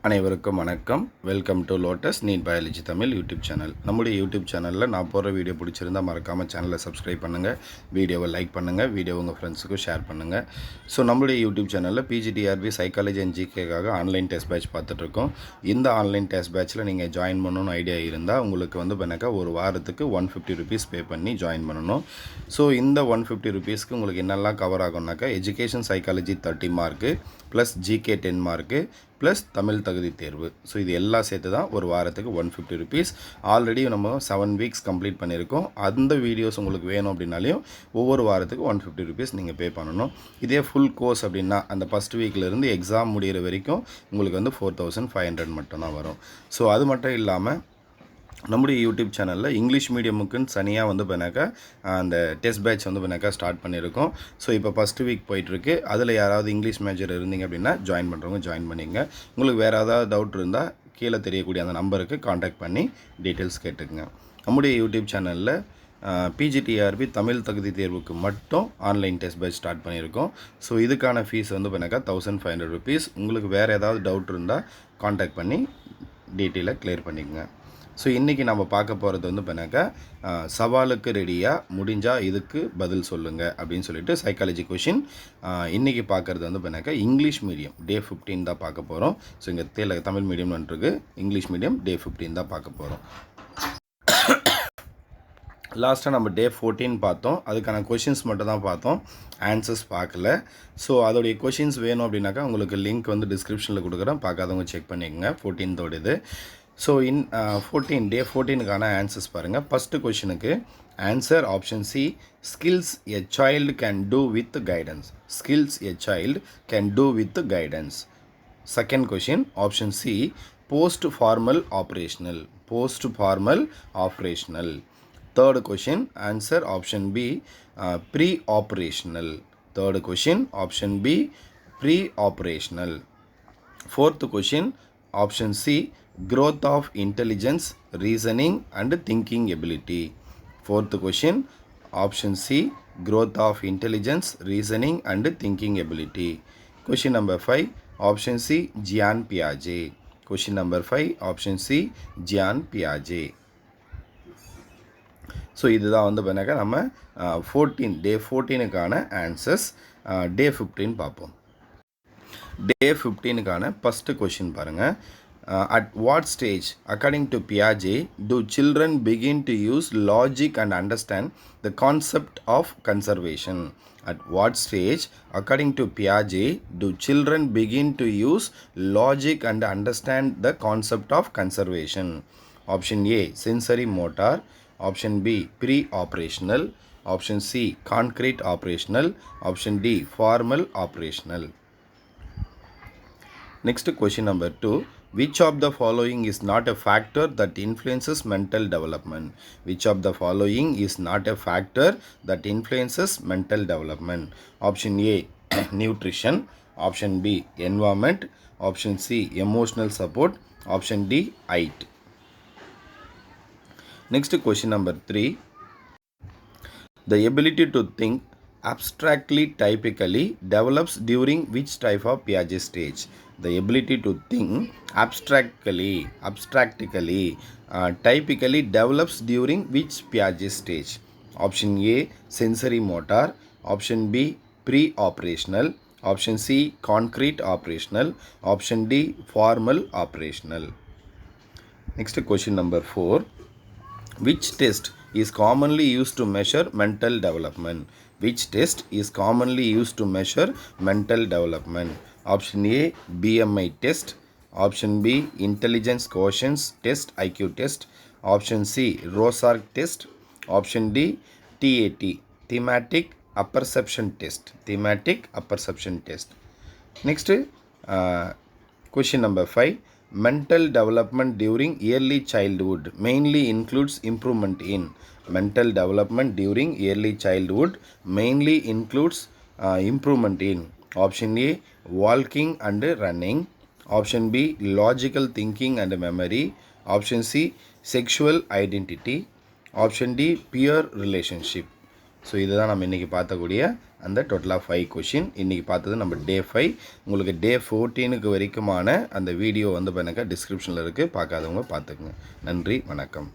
அனைவருக்கும் வணக்கம். Welcome to lotus NEET biology Tamil YouTube channel. நம்முடைய யூடியூப் சேனலில் நான் போடுற வீடியோ பிடிச்சிருந்தால் மறக்காமல் சேனலை சப்ஸ்கிரைப் பண்ணுங்கள், வீடியோவை லைக் பண்ணுங்கள், வீடியோ உங்கள் ஃப்ரெண்ட்ஸுக்கும் ஷேர் பண்ணுங்கள். ஸோ நம்மளுடைய யூடியூப் சேனலில் பிஜிடிஆர்பி சைக்காலஜி அண்ட் ஜிகேக்காக ஆன்லைன் டெஸ்ட் பேட்ச் பார்த்துட்ருக்கோம். இந்த ஆன்லைன் டெஸ்ட் பேட்ச்சில் நீங்கள் ஜாயின் பண்ணணும்னு ஐடியா இருந்தால் உங்களுக்கு பண்ணாக்கா ஒரு வாரத்துக்கு ₹150 பே பண்ணி ஜாயின் பண்ணணும். ஸோ இந்த ₹150 உங்களுக்கு என்னெல்லாம் கவர் ஆகும்னாக்கா education psychology 30 mark plus GK 10 mark plus Tamil தகுதி தேர்வு. ஸோ இது எல்லாம் சேர்த்து தான் ஒரு வாரத்துக்கு ₹150. ஆல்ரெடி நம்ம 7 வீக்ஸ் கம்ப்ளீட் பண்ணியிருக்கோம். அந்த வீடியோஸ் உங்களுக்கு வேணும் அப்படின்னாலையும் ஒவ்வொரு வாரத்துக்கு ₹150 நீங்கள் பே பண்ணணும். இதே ஃபுல் கோர்ஸ் அப்படின்னா அந்த ஃபஸ்ட் வீக்லேருந்து எக்ஸாம் முடிகிற வரைக்கும் உங்களுக்கு 4500 மட்டும்தான் வரும். ஸோ அது மட்டும் இல்லாமல் நம்முடைய யூடியூப் சேனலில் இங்கிலீஷ் மீடியமுக்குன்னு தனியாக பண்ணாக்கா அந்த டெஸ்ட் பேட்ச் பண்ணாக்கா ஸ்டார்ட் பண்ணியிருக்கோம். ஸோ இப்போ ஃபஸ்ட்டு வீக் போயிட்டுருக்கு. அதில் யாராவது இங்கிலீஷ் மேஜர் இருந்தீங்க அப்படின்னா ஜாயின் பண்ணுறவங்க ஜாயின் பண்ணிங்க. உங்களுக்கு வேறு ஏதாவது டவுட் இருந்தால் கீழே தெரியக்கூடிய அந்த நம்பருக்கு காண்டாக்ட் பண்ணி டீட்டெயில்ஸ் கேட்டுக்குங்க. நம்முடைய யூடியூப் சேனலில் பிஜிடிஆர்பி தமிழ் தகுதி தேர்வுக்கு மட்டும் ஆன்லைன் டெஸ்ட் பேட்ச் ஸ்டார்ட் பண்ணியிருக்கோம். ஸோ இதுக்கான ஃபீஸ் பண்ணாக்கா ₹1500. உங்களுக்கு வேறு ஏதாவது டவுட் இருந்தால் காண்டாக்ட் பண்ணி டீட்டெயிலை கிளியர் பண்ணிக்கோங்க. ஸோ இன்றைக்கி நம்ம பார்க்க போகிறது பண்ணாக்கா சவாலுக்கு ரெடியாக முடிஞ்சால் இதுக்கு பதில் சொல்லுங்கள் அப்படின்னு சொல்லிட்டு சைக்காலஜி கொஷின். இன்றைக்கி பார்க்குறது பண்ணாக்கா இங்கிலீஷ் மீடியம் டே 15 தான் பார்க்க போகிறோம். ஸோ இங்கே தமிழ் மீடியம் வந்துருக்கு, இங்கிலீஷ் மீடியம் டே 15 தான் பார்க்க போகிறோம். லாஸ்ட்டாக நம்ம டே 14 பார்த்தோம். அதுக்கான கொஷின்ஸ் மட்டும் தான் பார்த்தோம், ஆன்சர்ஸ் பார்க்கல. ஸோ அதோடைய கொஷின்ஸ் வேணும் அப்படின்னாக்கா உங்களுக்கு லிங்க் டிஸ்கிரிப்ஷனில் கொடுக்குறேன், பார்க்காதவங்க செக் பண்ணிக்கோங்க. 14th இது. ஸோ 14 டே 14க்கான ஆன்சர்ஸ் பாருங்கள். ஃபஸ்ட்டு கொஷினுக்கு answer option C, skills a child can do with guidance. Skills a child can do with guidance. Second question option C, post formal operational. Post formal operational. Third question answer option B, pre operational. Third question option B, pre operational. Fourth question option C, growth of intelligence, reasoning and thinking ability. Fourth question option C, growth of intelligence, reasoning and thinking ability. Question number 5 option C, Jean Piaget. Question number 5 option C, Jean Piaget. So இதுதான் பண்ணாக்கா நம்ம 14 day 14க்கான answers. டே 15 பார்ப்போம். டே 15க்கான first question பாருங்கள். At what stage, according to Piaget, do children begin to use logic and understand the concept of conservation? At what stage, according to Piaget, do children begin to use logic and understand the concept of conservation? Option A, sensory motor. Option B, pre-operational. Option C, concrete operational. Option D, formal operational. Next question number 2. Which of the following is not a factor that influences mental development? Which of the following is not a factor that influences mental development? Option A, nutrition. Option B, environment. Option C, emotional support. Option D, height. Next question number 3. The ability to think abstractly typically develops during which type of Piaget stage? The ability to think abstractly typically develops during which Piaget stage? Option A, sensory motor. Option B, pre-operational. Option C, concrete operational. Option D, formal operational. Next question number 4. Which test is commonly used to measure mental development? Which test is commonly used to measure mental development? Option A, BMI test. Option B, intelligence quotient test, IQ test. Option C, Rorschach test. Option D, TAT, thematic apperception test. Thematic apperception test. Next question number 5. Mental development during early childhood mainly includes improvement in. Mental development during early childhood mainly includes improvement in. Option A, walking and running. Option B, logical thinking and memory. Option C, sexual identity. Option D, peer relationship. So இதுதான் நம்ம இன்றைக்கி பார்த்தக்கூடிய அந்த டோட்டலாக 5 question. இன்றைக்கி பார்த்தது நம்ம டே 5. உங்களுக்கு டே 14க்கு வரைக்குமான அந்த வீடியோ வந்து பார்த்தீங்கன்னா டிஸ்கிரிப்ஷனில் இருக்குது, பார்க்காதவங்க பார்த்துக்குங்க. நன்றி, வணக்கம்.